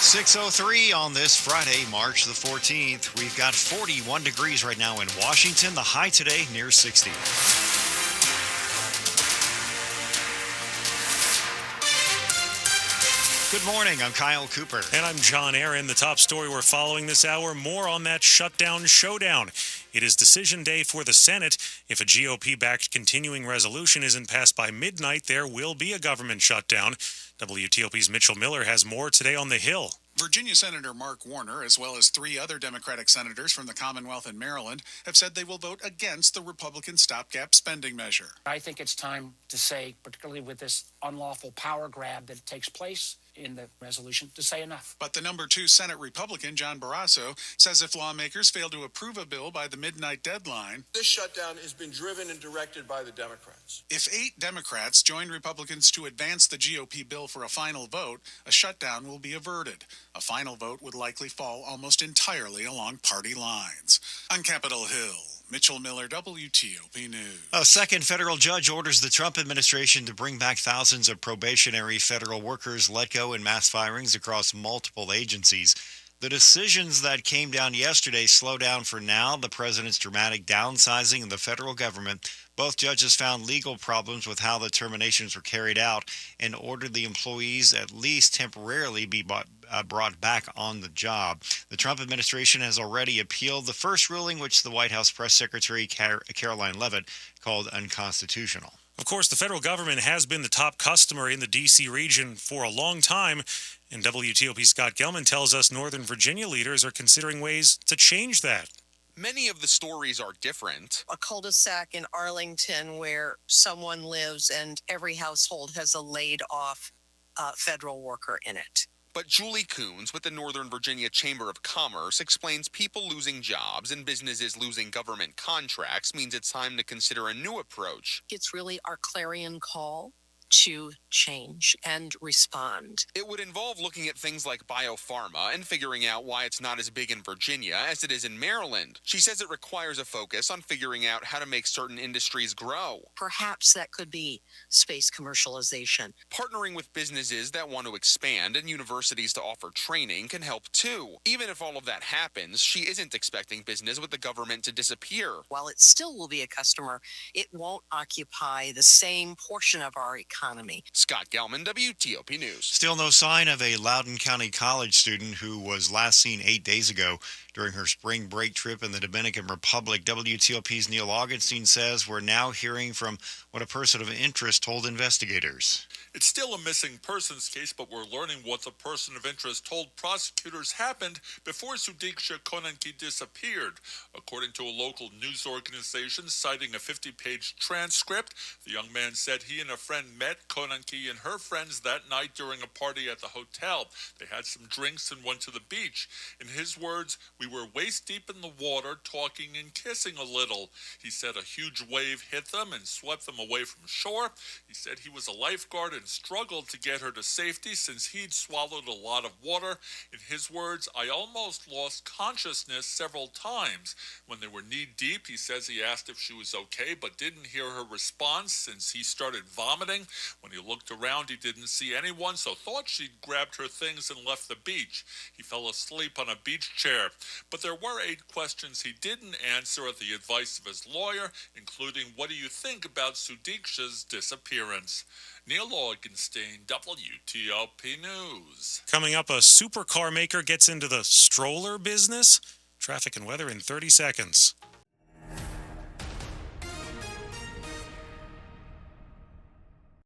6:03 on this Friday, March the 14th. We've got 41 degrees right now in Washington. The high today near 60. Good morning. I'm Kyle Cooper. And I'm John Aaron. The top story we're following this hour, more on that shutdown showdown. It is decision day for the Senate. If a GOP-backed continuing resolution isn't passed by midnight, there will be a government shutdown. WTOP's Mitchell Miller has more today on the Hill. Virginia Senator Mark Warner, as well as 3 other Democratic senators from the Commonwealth and Maryland, have said they will vote against the Republican stopgap spending measure. I think it's time to say, particularly with this unlawful power grab that takes place in the resolution, to say enough. But the number 2 Senate Republican, John Barrasso, says if lawmakers fail to approve a bill by the midnight deadline, this shutdown has been driven and directed by the Democrats. If 8 Democrats join Republicans to advance the GOP bill for a final vote, a shutdown will be averted. A final vote would likely fall almost entirely along party lines. On Capitol Hill, Mitchell Miller, WTOP News. A second federal judge orders the Trump administration to bring back thousands of probationary federal workers let go in mass firings across multiple agencies. The decisions that came down yesterday slow down for now the president's dramatic downsizing of the federal government. Both judges found legal problems with how the terminations were carried out and ordered the employees at least temporarily be brought back on the job. The Trump administration has already appealed the first ruling, which the White House press secretary Caroline Leavitt called unconstitutional. Of course, the federal government has been the top customer in the D.C. region for a long time, and WTOP's Scott Gelman tells us Northern Virginia leaders are considering ways to change that. Many of the stories are different. A cul-de-sac in Arlington where someone lives and every household has a laid-off federal worker in it. But Julie Coons with the Northern Virginia Chamber of Commerce explains people losing jobs and businesses losing government contracts means it's time to consider a new approach. It's really our clarion call to change and respond. It would involve looking at things like biopharma and figuring out why it's not as big in Virginia as it is in Maryland. She says it requires a focus on figuring out how to make certain industries grow. Perhaps that could be space commercialization. Partnering with businesses that want to expand and universities to offer training can help too. Even if all of that happens, she isn't expecting business with the government to disappear. While it still will be a customer, it won't occupy the same portion of our economy. Scott Gelman, WTOP News. Still no sign of a Loudoun County college student who was last seen 8 days ago during her spring break trip in the Dominican Republic. WTOP's Neil Augustine says we're now hearing from what a person of interest told investigators. It's still a missing persons case, but we're learning what the person of interest told prosecutors happened before Sudiksha Konanki disappeared. According to a local news organization citing a 50-page transcript, the young man said he and a friend met Konanki and her friends that night during a party at the hotel. They had some drinks and went to the beach. In his words, "We were waist deep in the water, talking and kissing a little." He said a huge wave hit them and swept them away from shore. He said he was a lifeguard and struggled to get her to safety since he'd swallowed a lot of water. In his words, "I almost lost consciousness several times. When they were knee-deep, he says he asked if she was okay, but didn't hear her response since he started vomiting. When he looked around, he didn't see anyone, so thought she'd grabbed her things and left the beach. He fell asleep on a beach chair." But there were 8 questions he didn't answer at the advice of his lawyer, including, "What do you think about Sudiksha's disappearance?" Neil Augenstein, WTOP News. Coming up, a supercar maker gets into the stroller business. Traffic and weather in 30 seconds.